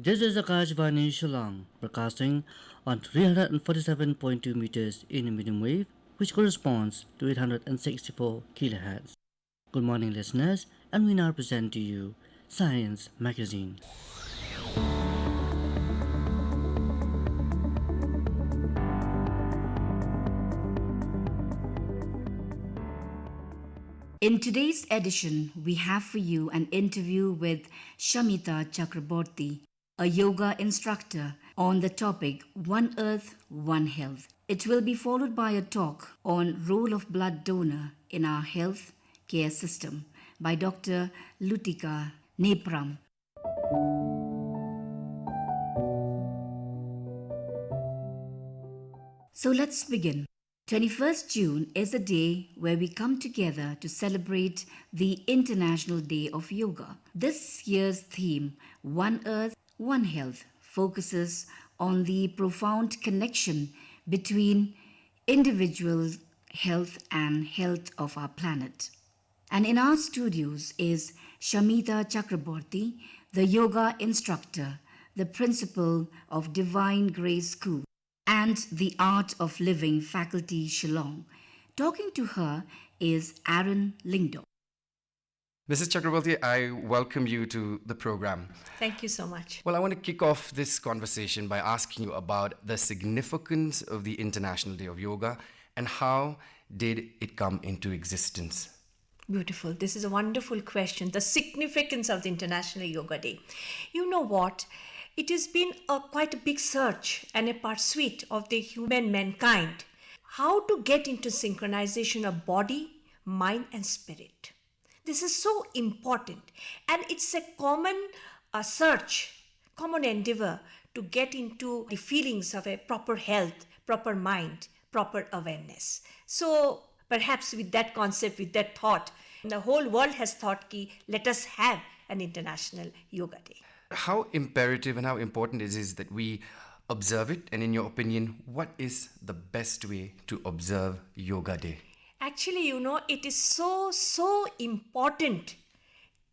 This is Akashvani Shillong, broadcasting on 347.2 meters in medium wave, which corresponds to 864 kilohertz. Good morning, listeners, and we now present to you Science Magazine. In today's edition, we have for you an interview with Shamita Chakraborty, a yoga instructor, on the topic One Earth, One Health. It will be followed by a talk on role of blood donor in our health care system by Dr. Lutika Nepram. So let's begin. 21st June is a day where we come together to celebrate the International Day of Yoga. This year's theme, One Earth, One Health, focuses on the profound connection between individual health and health of our planet. And in our studios is Shamita Chakraborty, the yoga instructor, the principal of Divine Grace School, and the Art of Living faculty Shillong. Talking to her is Aaron Lingdon. Mrs. Chakraborty, I welcome you to the program. Thank you so much. Well, I want to kick off this conversation by asking you about the significance of the International Day of Yoga and how did it come into existence? Beautiful. This is a wonderful question. The significance of the International Yoga Day. You know what? It has been quite a big search and a pursuit of the human mankind. How to get into synchronization of body, mind and spirit. This is so important, and it's a common search, common endeavor to get into the feelings of a proper health, proper mind, proper awareness. So perhaps with that concept, with that thought, the whole world has thought ki let us have an International Yoga Day. How imperative and how important it is that we observe it? And in your opinion, what is the best way to observe Yoga Day? Actually, you know, it is so important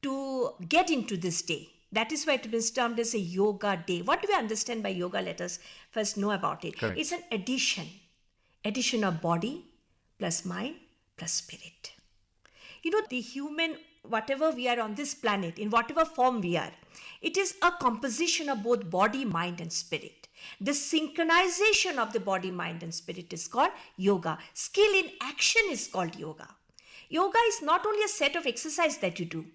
to get into this day. That is why it is termed as a yoga day. What do we understand by yoga? Let us first know about it. Correct. It's an addition of body plus mind plus spirit. You know, the human, whatever we are on this planet, in whatever form we are, it is a composition of both body, mind and spirit. The synchronization of the body, mind and spirit is called yoga. Skill in action is called yoga. Yoga is not only a set of exercise that you do.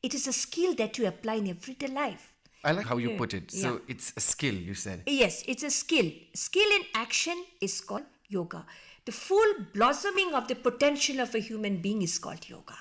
It is a skill that you apply in everyday life. I like how you put it. So Yeah. it's a skill, you said. Yes, it's a skill. Skill in action is called yoga. The full blossoming of the potential of a human being is called yoga.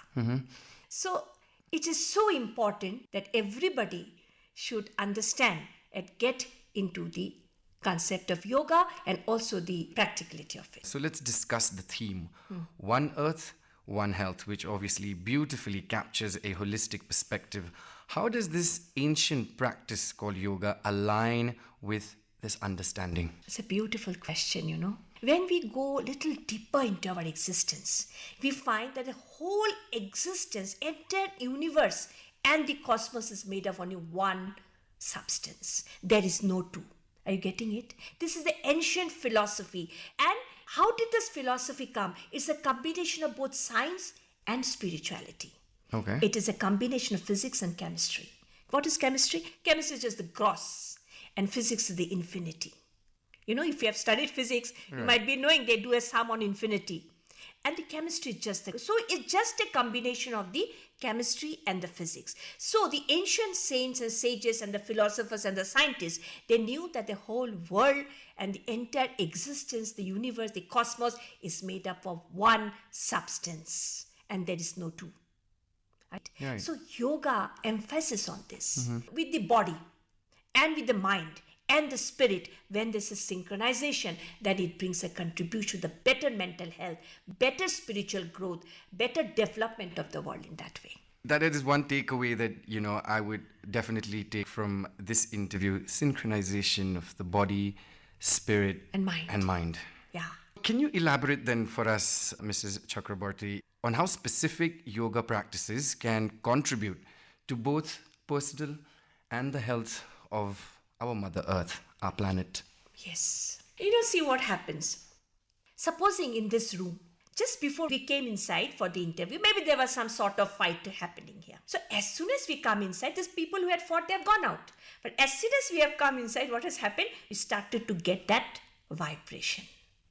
So it is so important that everybody should understand and get into the concept of yoga and also the practicality of it. So let's discuss the theme. One Earth, One Health, which obviously beautifully captures a holistic perspective. How does this ancient practice called yoga align with this understanding? It's a beautiful question, you know. When we go a little deeper into our existence, we find that the whole existence, entire universe and the cosmos is made of only one substance. There is no two. Are you getting it? This is the ancient philosophy. And how did this philosophy come? It's a combination of both science and spirituality. Okay. It is a combination of physics and chemistry. What is chemistry? Chemistry is just the gross, and physics is the infinity. You know, if you have studied physics, you might be knowing they do a sum on infinity. And the chemistry is just so it's just a combination of the chemistry and the physics. So the ancient saints and sages and the philosophers and the scientists, they knew that the whole world and the entire existence, the universe, the cosmos is made up of one substance, and there is no two. Right? So yoga emphasis on this with the body and with the mind and the spirit. When this is synchronization, that it brings a contribution to the better mental health, better spiritual growth, better development of the world in that way. That is one takeaway that, I would definitely take from this interview. Synchronization of the body, spirit And mind. Yeah. Can you elaborate then for us, Mrs. Chakraborty, on how specific yoga practices can contribute to both personal and the health of our Mother Earth, our planet. Yes. See what happens. Supposing in this room, just before we came inside for the interview, maybe there was some sort of fight happening here. So as soon as we come inside, these people who had fought, they have gone out. But as soon as we have come inside, what has happened? We started to get that vibration.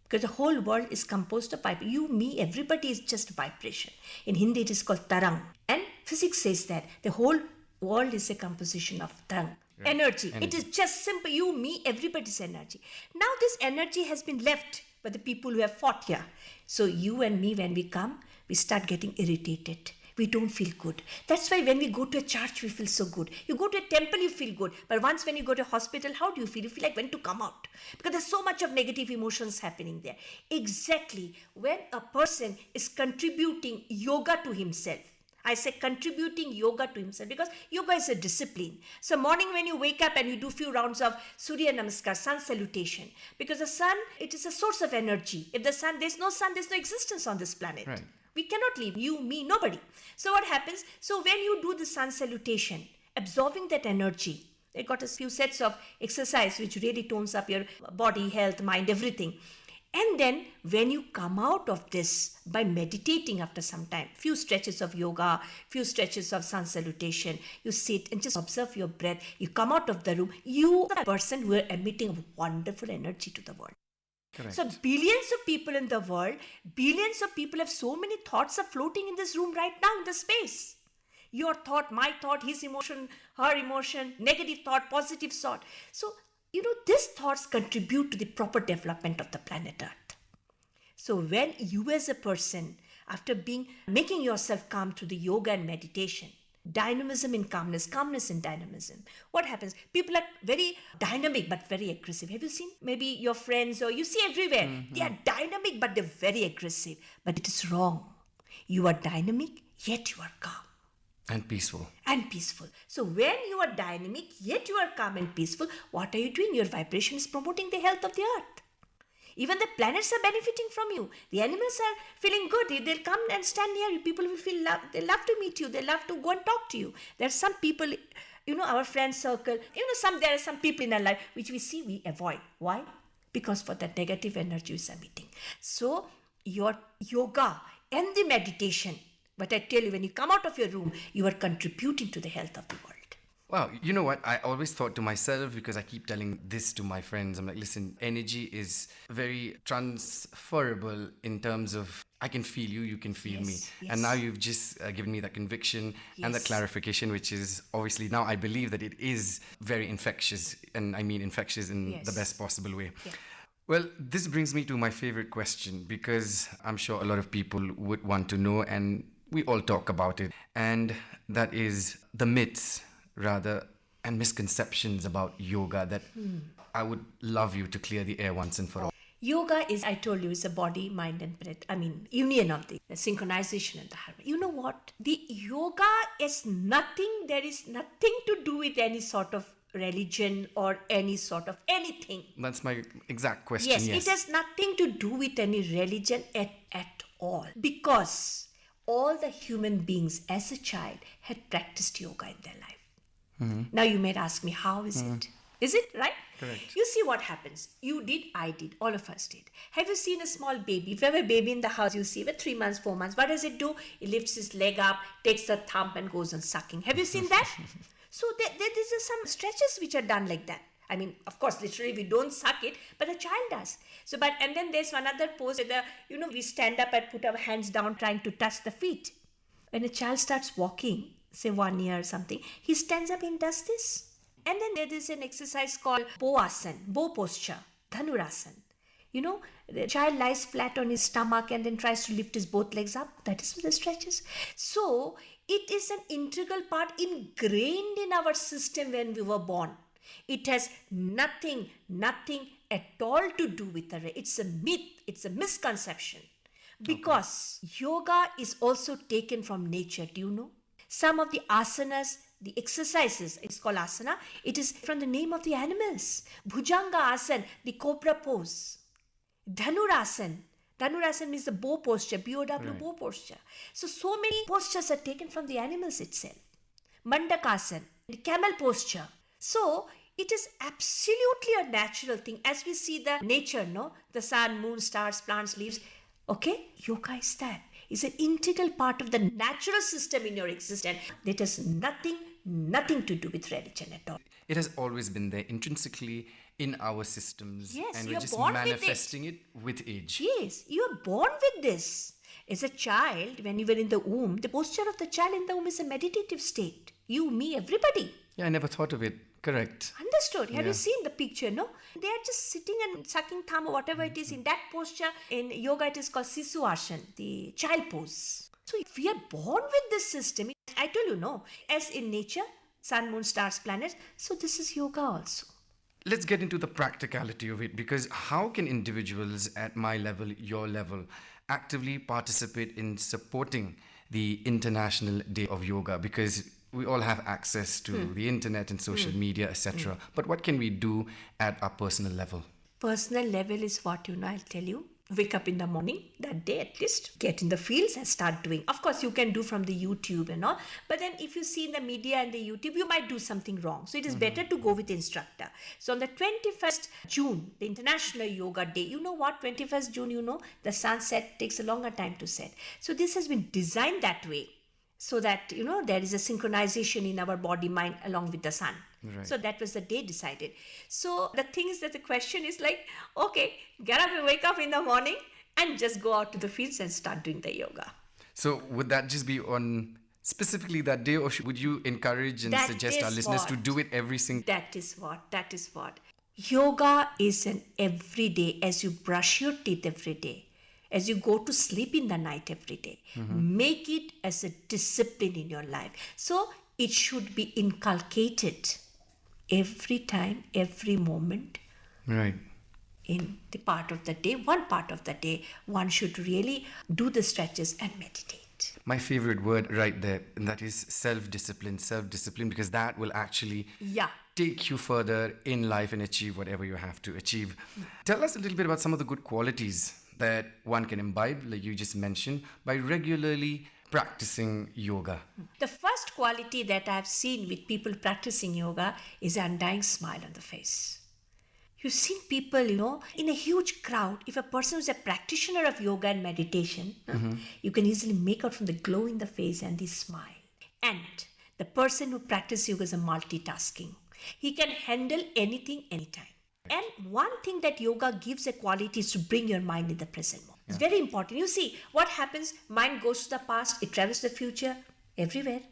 Because the whole world is composed of vibration. You, me, everybody is just vibration. In Hindi, it is called tarang. And physics says that the whole world is a composition of tarang. Right. Energy. It is just simple. You, me, everybody's energy. Now this energy has been left by the people who have fought here. So you and me, when we come, we start getting irritated. We don't feel good. That's why when we go to a church, we feel so good. You go to a temple, you feel good. But once when you go to a hospital, how do you feel? You feel like when to come out. Because there's so much of negative emotions happening there. Exactly. When a person is contributing yoga to himself, I say contributing yoga to himself, because yoga is a discipline. So morning when you wake up and you do few rounds of Surya Namaskar, sun salutation, because the sun, it is a source of energy. If the sun, there's no existence on this planet. Right. We cannot live, you, me, nobody. So what happens? So when you do the sun salutation, absorbing that energy, they got a few sets of exercise which really tones up your body, health, mind, everything. And then when you come out of this by meditating after some time, few stretches of yoga, few stretches of sun salutation, you sit and just observe your breath, you come out of the room, you are a person who are emitting wonderful energy to the world. Correct. So billions of people in the world, billions of people have so many thoughts are floating in this room right now in the space. Your thought, my thought, his emotion, her emotion, negative thought, positive thought. So these thoughts contribute to the proper development of the planet Earth. So when you as a person, after making yourself calm through the yoga and meditation, dynamism in calmness, calmness in dynamism, what happens? People are very dynamic but very aggressive. Have you seen maybe your friends, or you see everywhere? Mm-hmm. They are dynamic but they're very aggressive. But it is wrong. You are dynamic, yet you are calm. And peaceful. And peaceful. So when you are dynamic, yet you are calm and peaceful, what are you doing? Your vibration is promoting the health of the earth. Even the planets are benefiting from you. The animals are feeling good. They'll come and stand near you. People will feel love. They love to meet you. They love to go and talk to you. There are some people, our friend circle, there are some people in our life which we see we avoid. Why? Because for that negative energy is emitting. So your yoga and the meditation, but I tell you, when you come out of your room, you are contributing to the health of the world. Wow, you know what? I always thought to myself, because I keep telling this to my friends, I'm like, listen, energy is very transferable in terms of I can feel you, you can feel me. Yes. And now you've just given me that conviction and that clarification, which is obviously now I believe that it is very infectious. And I mean infectious in the best possible way. Yeah. Well, this brings me to my favorite question, because I'm sure a lot of people would want to know, and we all talk about it. And that is the myths, rather, and misconceptions about yoga that I would love you to clear the air once and for all. Yoga is, I told you, is a body, mind and breath. Union of the synchronization and the harmony. You know what? The yoga is nothing, there is nothing to do with any sort of religion or any sort of anything. That's my exact question, yes. It has nothing to do with any religion at all. Because all the human beings as a child had practiced yoga in their life. Mm-hmm. Now you might ask me, how is it? Is it right? Correct. You see what happens. You did, I did, all of us did. Have you seen a small baby? If you have a baby in the house, you see, with 3 months, 4 months, what does it do? It lifts his leg up, takes the thumb and goes on sucking. Have you seen that? So there is some stretches which are done like that. Of course, literally we don't suck it, but the child does. So, and then there's one other pose where we stand up and put our hands down trying to touch the feet. When a child starts walking, say 1 year or something, he stands up and does this. And then there is an exercise called bow posture, dhanurasan. The child lies flat on his stomach and then tries to lift his both legs up. That is the stretches. So it is an integral part ingrained in our system when we were born. It has nothing at all to do with it's a myth, it's a misconception. Because yoga is also taken from nature, do you know? Some of the asanas, the exercises, it's called asana, it is from the name of the animals. Bhujanga asana, the cobra pose. Dhanurasan means the bow posture, B-O-W, bow posture. So many postures are taken from the animals itself. Mandakasana, the camel posture. So, It is absolutely a natural thing. As we see the nature, no? The sun, moon, stars, plants, leaves. Okay? Yoga is that. It's an integral part of the natural system in your existence. That has nothing to do with religion at all. It has always been there intrinsically in our systems, Yes, and you're we're just born with it. manifesting it with age. Yes, you are born with this. As a child, when you were in the womb, the posture of the child in the womb is a meditative state. You, me, everybody. Yeah, I never thought of it. Correct. Understood. Have Yeah. you seen the picture, no? They are just sitting and sucking thumb or whatever it is in that posture. In yoga, it is called Sisu Asana, the child pose. So if we are born with this system, I told you, no, as in nature, sun, moon, stars, planets, so this is yoga also. Let's get into the practicality of it, because how can individuals at my level, your level, actively participate in supporting the International Day of Yoga? Because we all have access to the internet and social media, etc. But what can we do at our personal level? Personal level is what, I'll tell you. Wake up in the morning, that day at least, get in the fields and start doing. Of course, you can do from the YouTube and all, but then if you see in the media and the YouTube, you might do something wrong. So it is better to go with instructor. So on the 21st June, the International Yoga Day, you know what, 21st June, the sunset takes a longer time to set. So this has been designed that way, so that, there is a synchronization in our body, mind along with the sun. Right. So that was the day decided. So the thing is that the question is like, okay, get up and wake up in the morning and just go out to the fields and start doing the yoga. So would that just be on specifically that day, or would you encourage and That suggest our is listeners to what- do it every single? That is what. Yoga is an everyday, as you brush your teeth every day, as you go to sleep in the night every day. Make it as a discipline in your life. So it should be inculcated every time, every moment Right. in the part of the day. One part of the day, one should really do the stretches and meditate. My favorite word right there, and that is self-discipline, because that will actually Yeah. take you further in life and achieve whatever you have to achieve. Tell us a little bit about some of the good qualities that one can imbibe, like you just mentioned, by regularly practicing yoga. The first quality that I've seen with people practicing yoga is an undying smile on the face. You've seen people, in a huge crowd, if a person is a practitioner of yoga and meditation, you can easily make out from the glow in the face and the smile. And the person who practices yoga is a multitasking. He can handle anything, anytime. And one thing that yoga gives a quality is to bring your mind in the present moment. It's very important. You see, what happens? Mind goes to the past, it travels to the future, everywhere.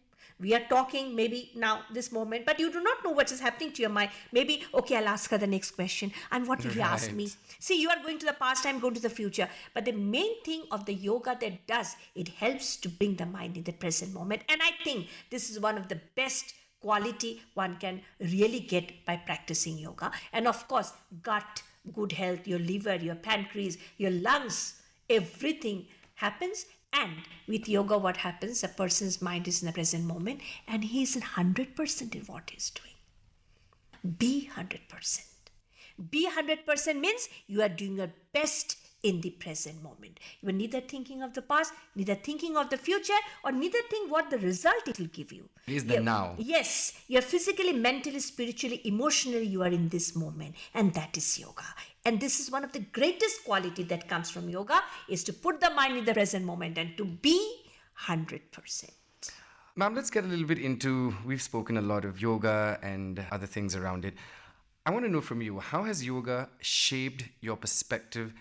We are talking maybe now, this moment, but you do not know what is happening to your mind. Maybe, okay, I'll ask her the next question. And what will you ask me? Right. See, you are going to the past, I'm going to the future. But the main thing of the yoga that does, it helps to bring the mind in the present moment. And I think this is one of the best quality one can really get by practicing yoga. And of course, gut, good health, your liver, your pancreas, your lungs, everything happens. And with yoga, what happens? A person's mind is in the present moment and he is 100% in what he's doing. Be 100%. Be 100% means you are doing your best in the present moment. You are neither thinking of the past, neither thinking of the future, or neither think what the result it will give you. It is the now. Yes, you're physically, mentally, spiritually, emotionally, you are in this moment, and that is yoga. And this is one of the greatest quality that comes from yoga, is to put the mind in the present moment and to be 100%. Ma'am, let's get a little bit into, we've spoken a lot of yoga and other things around it. I want to know from you, how has yoga shaped your perspective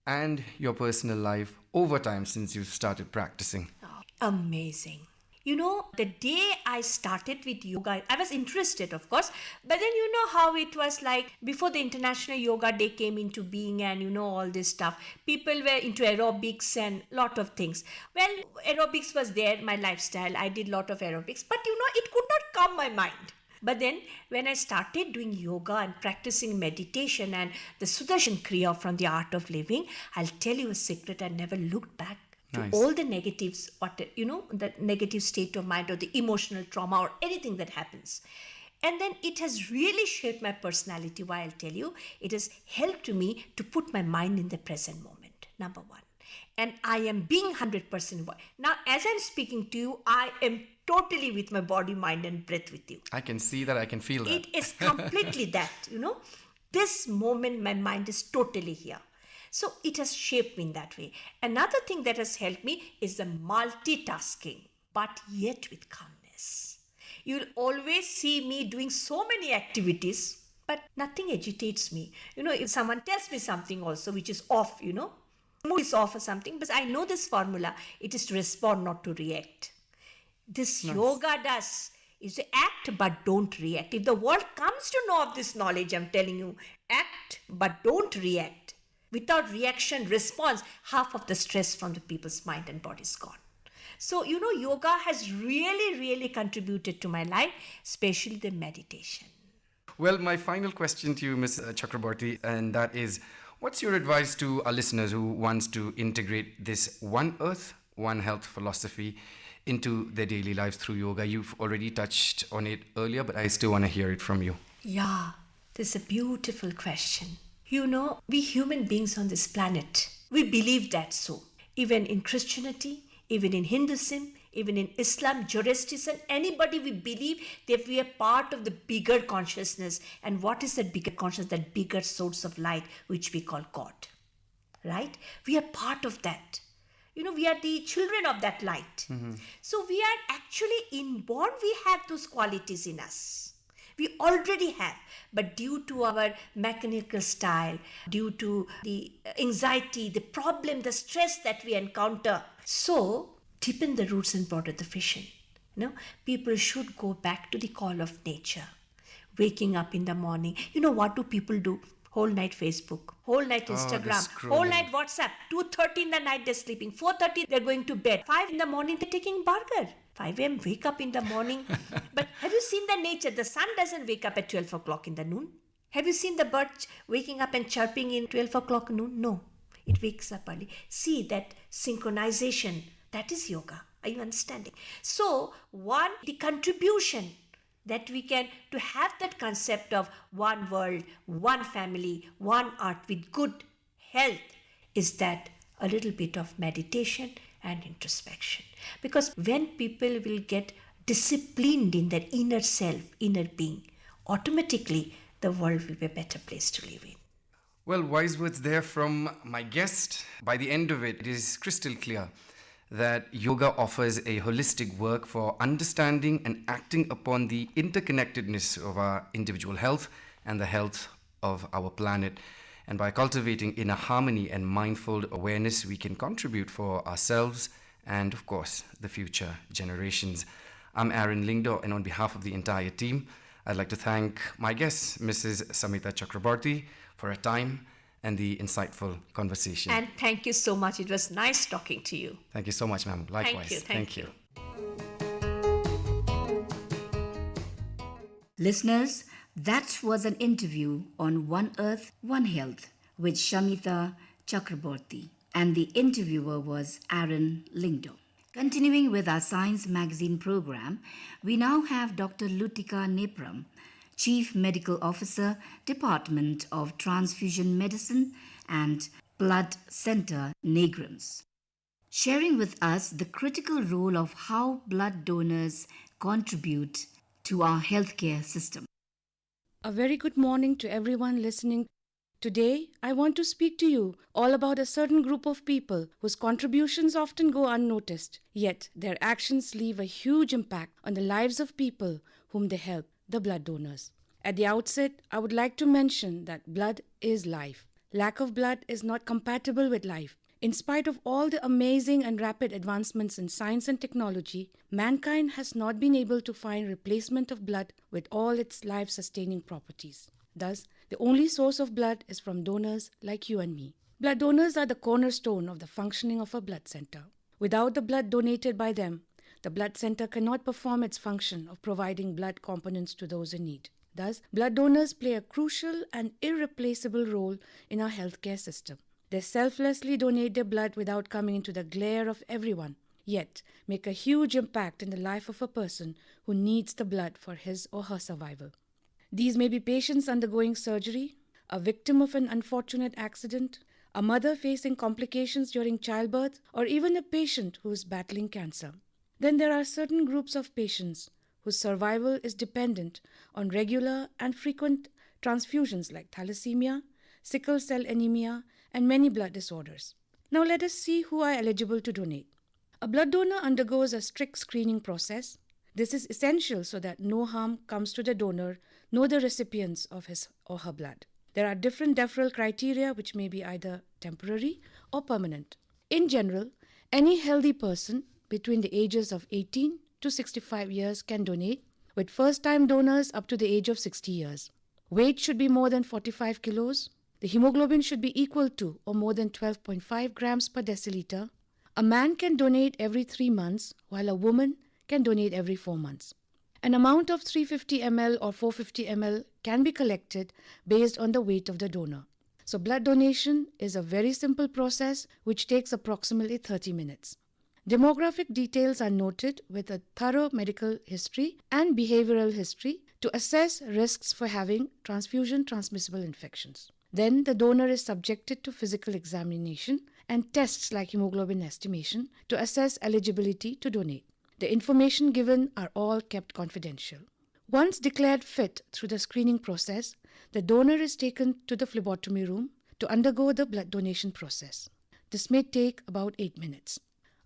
and your personal life over time since you've started practicing? Amazing. The day I started with yoga, I was interested, of course, but then how it was like before the International Yoga Day came into being and all this stuff. People were into aerobics and lot of things. Well, aerobics was there, my lifestyle. I did lot of aerobics, but it could not calm my mind. But then when I started doing yoga and practicing meditation and the Sudarshan Kriya from the Art of Living, I'll tell you a secret, I never looked back to Nice. all the negatives, the negative state of mind or the emotional trauma or anything that happens. And then it has really shaped my personality. Why, I'll tell you, it has helped me to put my mind in the present moment, number one. And I am being 100%. Now, as I'm speaking to you, I am totally with my body, mind, and breath with you. I can see that, I can feel that. It is completely that, This moment, my mind is totally here. So it has shaped me in that way. Another thing that has helped me is the multitasking, but yet with calmness. You'll always see me doing so many activities, but nothing agitates me. If someone tells me something also which is off, mood is off or something, but I know this formula. It is to respond, not to react. This yoga does is to act but don't react. If the world comes to know of this knowledge, I'm telling you, act but don't react. Without reaction, response, half of the stress from the people's mind and body is gone. So, yoga has really, really contributed to my life, especially the meditation. Well, my final question to you, Ms. Chakraborty, and that is, what's your advice to our listeners who wants to integrate this One Earth, One Health philosophy into their daily lives through yoga? You've already touched on it earlier, but I still want to hear it from you. Yeah, this is a beautiful question. We human beings on this planet, we believe that so. Even in Christianity, even in Hinduism, even in Islam, Zoroastrianism, anybody, we believe that we are part of the bigger consciousness. And what is that bigger consciousness? That bigger source of light, which we call God. Right? We are part of that. We are the children of that light. Mm-hmm. So we are actually inborn, we have those qualities in us. We already have, but due to our mechanical style, due to the anxiety, the problem, the stress that we encounter, so deepen the roots and broaden the vision. People should go back to the call of nature. Waking up in the morning. What do people do? Whole night Facebook, whole night Instagram, whole night WhatsApp. 2:30 in the night they're sleeping. 4:30 they're going to bed. 5 in the morning they're taking burger. 5 a.m. wake up in the morning. But have you seen the nature? The sun doesn't wake up at 12 o'clock in the noon. Have you seen the bird waking up and chirping in 12 o'clock noon? No. It wakes up early. See that synchronization. That is yoga. Are you understanding? So, the contribution that we can, to have that concept of one world, one family, one art with good health, is that a little bit of meditation and introspection. Because when people will get disciplined in their inner self, inner being, automatically the world will be a better place to live in. Well, wise words there from my guest. By the end of it, it is crystal clear that yoga offers a holistic work for understanding and acting upon the interconnectedness of our individual health and the health of our planet. And by cultivating inner harmony and mindful awareness, we can contribute for ourselves and, of course, the future generations. I'm Aaron Lingdo, and on behalf of the entire team, I'd like to thank my guest, Mrs. Samita Chakraborty, for her time and the insightful conversation. And thank you so much. It was nice talking to you. Thank you so much, ma'am. Likewise. Thank you. Listeners, that was an interview on One Earth, One Health with Shamita Chakraborty, and the interviewer was Aaron Lingdo. Continuing with our Science Magazine program, we now have Dr. Lutika Nepram, Chief Medical Officer, Department of Transfusion Medicine and Blood Center, Negrams, sharing with us the critical role of how blood donors contribute to our healthcare system. A very good morning to everyone listening. Today, I want to speak to you all about a certain group of people whose contributions often go unnoticed, yet their actions leave a huge impact on the lives of people whom they help, the blood donors. At the outset, I would like to mention that blood is life. Lack of blood is not compatible with life. In spite of all the amazing and rapid advancements in science and technology, mankind has not been able to find replacement of blood with all its life-sustaining properties. Thus, the only source of blood is from donors like you and me. Blood donors are the cornerstone of the functioning of a blood center. Without the blood donated by them, the blood center cannot perform its function of providing blood components to those in need. Thus, blood donors play a crucial and irreplaceable role in our healthcare system. They selflessly donate their blood without coming into the glare of everyone, yet make a huge impact in the life of a person who needs the blood for his or her survival. These may be patients undergoing surgery, a victim of an unfortunate accident, a mother facing complications during childbirth, or even a patient who is battling cancer. Then there are certain groups of patients whose survival is dependent on regular and frequent transfusions like thalassemia, sickle cell anemia, and many blood disorders. Now let us see who are eligible to donate. A blood donor undergoes a strict screening process. This is essential so that no harm comes to the donor nor the recipients of his or her blood. There are different deferral criteria which may be either temporary or permanent. In general, any healthy person between the ages of 18 to 65 years can donate, with first-time donors up to the age of 60 years. Weight should be more than 45 kilos. The hemoglobin should be equal to or more than 12.5 grams per deciliter. A man can donate every 3 months, while a woman can donate every 4 months. An amount of 350 ml or 450 ml can be collected based on the weight of the donor. So blood donation is a very simple process which takes approximately 30 minutes. Demographic details are noted with a thorough medical history and behavioral history to assess risks for having transfusion-transmissible infections. Then the donor is subjected to physical examination and tests like hemoglobin estimation to assess eligibility to donate. The information given are all kept confidential. Once declared fit through the screening process, the donor is taken to the phlebotomy room to undergo the blood donation process. This may take about 8 minutes.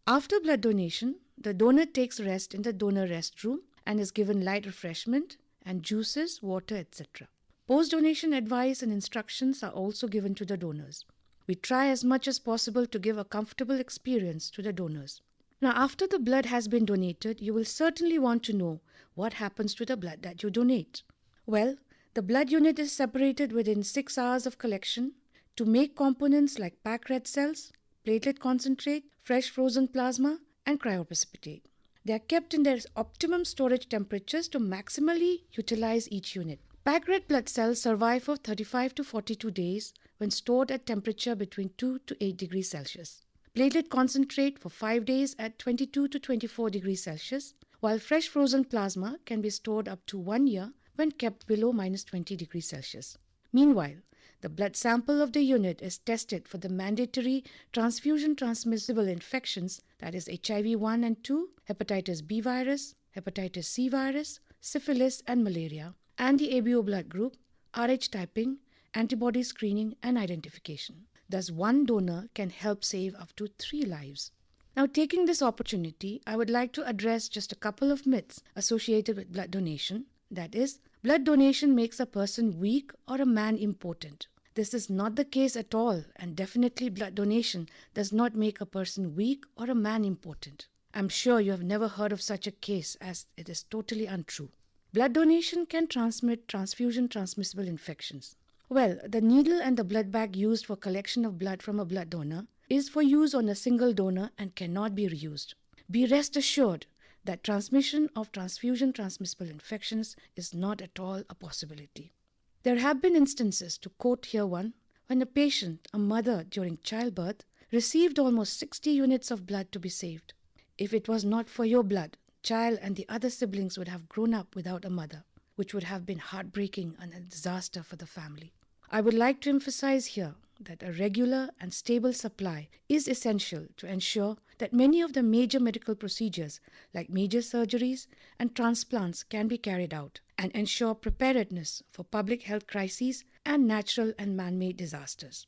After blood donation, the donor takes rest in the donor rest room and is given light refreshment and juices, water, etc. Post-donation advice and instructions are also given to the donors. We try as much as possible to give a comfortable experience to the donors. Now, after the blood has been donated, you will certainly want to know what happens to the blood that you donate. Well, the blood unit is separated within 6 hours of collection to make components like packed red cells, platelet concentrate, fresh frozen plasma, and cryoprecipitate. They are kept in their optimum storage temperatures to maximally utilize each unit. Packed red blood cells survive for 35 to 42 days when stored at temperature between 2 to 8 degrees Celsius. Platelet concentrate for 5 days at 22 to 24 degrees Celsius, while fresh frozen plasma can be stored up to 1 year when kept below minus 20 degrees Celsius. Meanwhile, the blood sample of the unit is tested for the mandatory transfusion-transmissible infections, that is HIV-1 and 2, hepatitis B virus, hepatitis C virus, syphilis and malaria, and the ABO blood group, Rh typing, antibody screening and identification. Thus, one donor can help save up to 3 lives. Now, taking this opportunity, I would like to address just a couple of myths associated with blood donation. That is, blood donation makes a person weak or a man impotent. This is not the case at all, and definitely blood donation does not make a person weak or a man impotent. I'm sure you have never heard of such a case, as it is totally untrue. Blood donation can transmit transfusion-transmissible infections. Well, the needle and the blood bag used for collection of blood from a blood donor is for use on a single donor and cannot be reused. Be rest assured that transmission of transfusion-transmissible infections is not at all a possibility. There have been instances, to quote here one, when a patient, a mother during childbirth, received almost 60 units of blood to be saved. If it was not for your blood, child and the other siblings would have grown up without a mother, which would have been heartbreaking and a disaster for the family. I would like to emphasize here that a regular and stable supply is essential to ensure that many of the major medical procedures, like major surgeries and transplants, can be carried out and ensure preparedness for public health crises and natural and man-made disasters.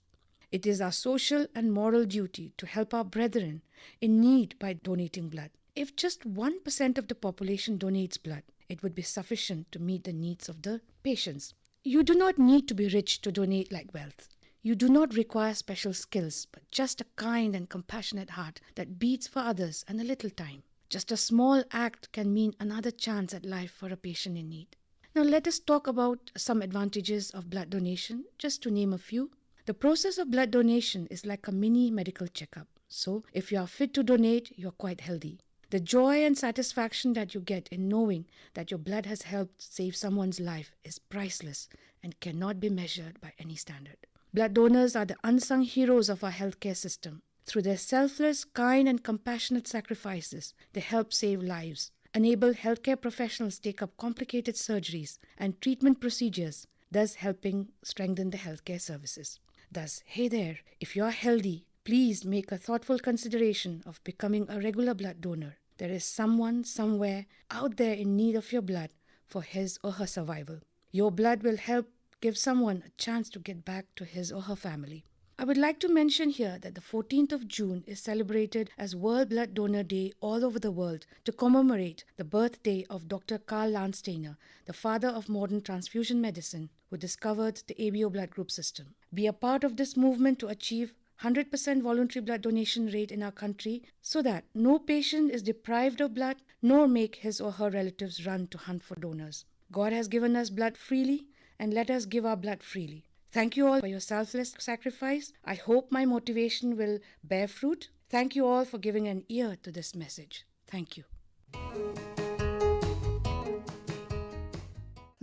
It is our social and moral duty to help our brethren in need by donating blood. If just 1% of the population donates blood, it would be sufficient to meet the needs of the patients. You do not need to be rich to donate like wealth. You do not require special skills, but just a kind and compassionate heart that beats for others and a little time. Just a small act can mean another chance at life for a patient in need. Now let us talk about some advantages of blood donation, just to name a few. The process of blood donation is like a mini medical checkup. So if you are fit to donate, you are quite healthy. The joy and satisfaction that you get in knowing that your blood has helped save someone's life is priceless and cannot be measured by any standard. Blood donors are the unsung heroes of our healthcare system. Through their selfless, kind and compassionate sacrifices, they help save lives, enable healthcare professionals take up complicated surgeries and treatment procedures, thus helping strengthen the healthcare services. Thus, hey there, if you are healthy, please make a thoughtful consideration of becoming a regular blood donor. there is someone somewhere out there in need of your blood for his or her survival. Your blood will help give someone a chance to get back to his or her family. I would like to mention here that the 14th of June is celebrated as World Blood Donor Day all over the world to commemorate the birthday of Dr. Karl Landsteiner, the father of modern transfusion medicine, who discovered the ABO blood group system. Be a part of this movement to achieve 100% voluntary blood donation rate in our country so that no patient is deprived of blood nor make his or her relatives run to hunt for donors. God has given us blood freely, and let us give our blood freely. Thank you all for your selfless sacrifice. I hope my motivation will bear fruit. Thank you all for giving an ear to this message. Thank you.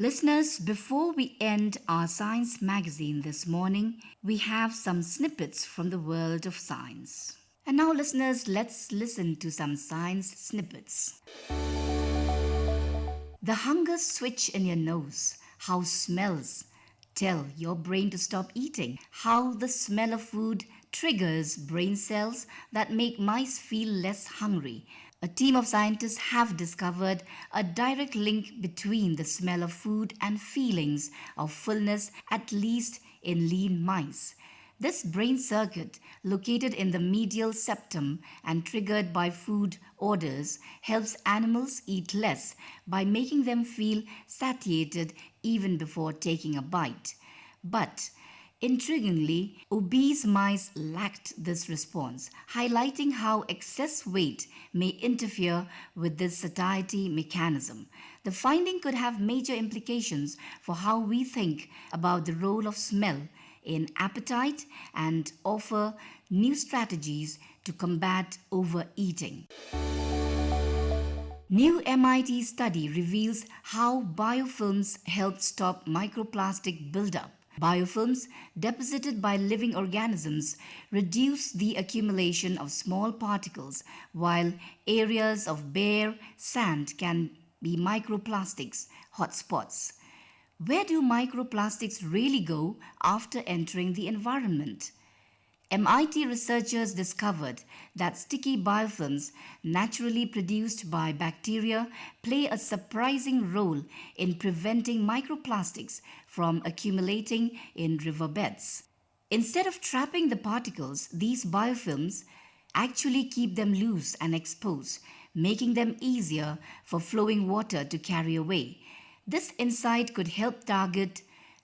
Listeners, before we end our science magazine this morning, we have some snippets from the world of science. And now, listeners, let's listen to some science snippets. The hunger switch in your nose, how smells tell your brain to stop eating, how the smell of food triggers brain cells that make mice feel less hungry. A team of scientists have discovered a direct link between the smell of food and feelings of fullness, at least in lean mice. This brain circuit, located in the medial septum and triggered by food orders, helps animals eat less by making them feel satiated even before taking a bite. But intriguingly, obese mice lacked this response, highlighting how excess weight may interfere with this satiety mechanism. The finding could have major implications for how we think about the role of smell in appetite and offer new strategies to combat overeating. New MIT study reveals how biofilms help stop microplastic buildup. Biofilms deposited by living organisms reduce the accumulation of small particles, while areas of bare sand can be microplastics hotspots. Where do microplastics really go after entering the environment? MIT researchers discovered that sticky biofilms naturally produced by bacteria play a surprising role in preventing microplastics from accumulating in riverbeds. Instead of trapping the particles, these biofilms actually keep them loose and exposed, making them easier for flowing water to carry away. This insight could help target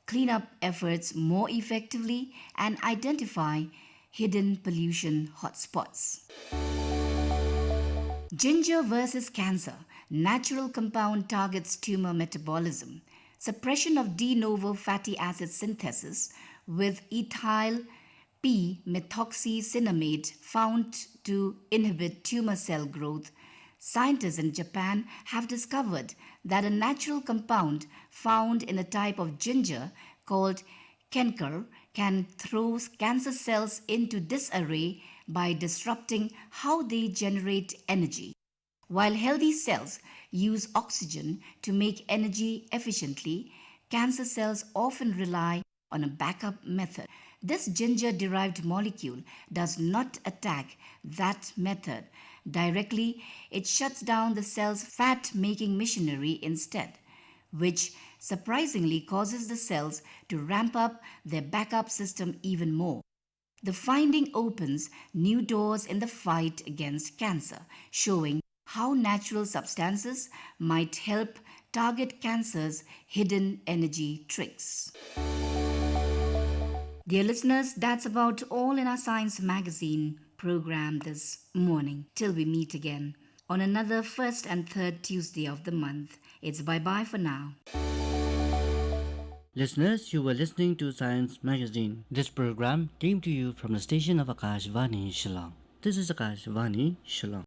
cleanup efforts more effectively and identify hidden pollution hotspots. Ginger versus cancer. Natural compound targets tumor metabolism. Suppression of de novo fatty acid synthesis with ethyl p-methoxycinnamate found to inhibit tumor cell growth. Scientists in Japan have discovered that a natural compound found in a type of ginger called kenker can throw cancer cells into disarray by disrupting how they generate energy. While healthy cells use oxygen to make energy efficiently, cancer cells often rely on a backup method. This ginger-derived molecule does not attack that method directly. It shuts down the cell's fat-making machinery instead, which surprisingly causes the cells to ramp up their backup system even more. The finding opens new doors in the fight against cancer, showing how natural substances might help target cancer's hidden energy tricks. Dear listeners, that's about all in our Science Magazine program this morning. Till we meet again on another first and third Tuesday of the month. It's bye-bye for now. Listeners, you were listening to Science Magazine. This program came to you from the station of Akashvani Shillong. This is Akashvani Shillong.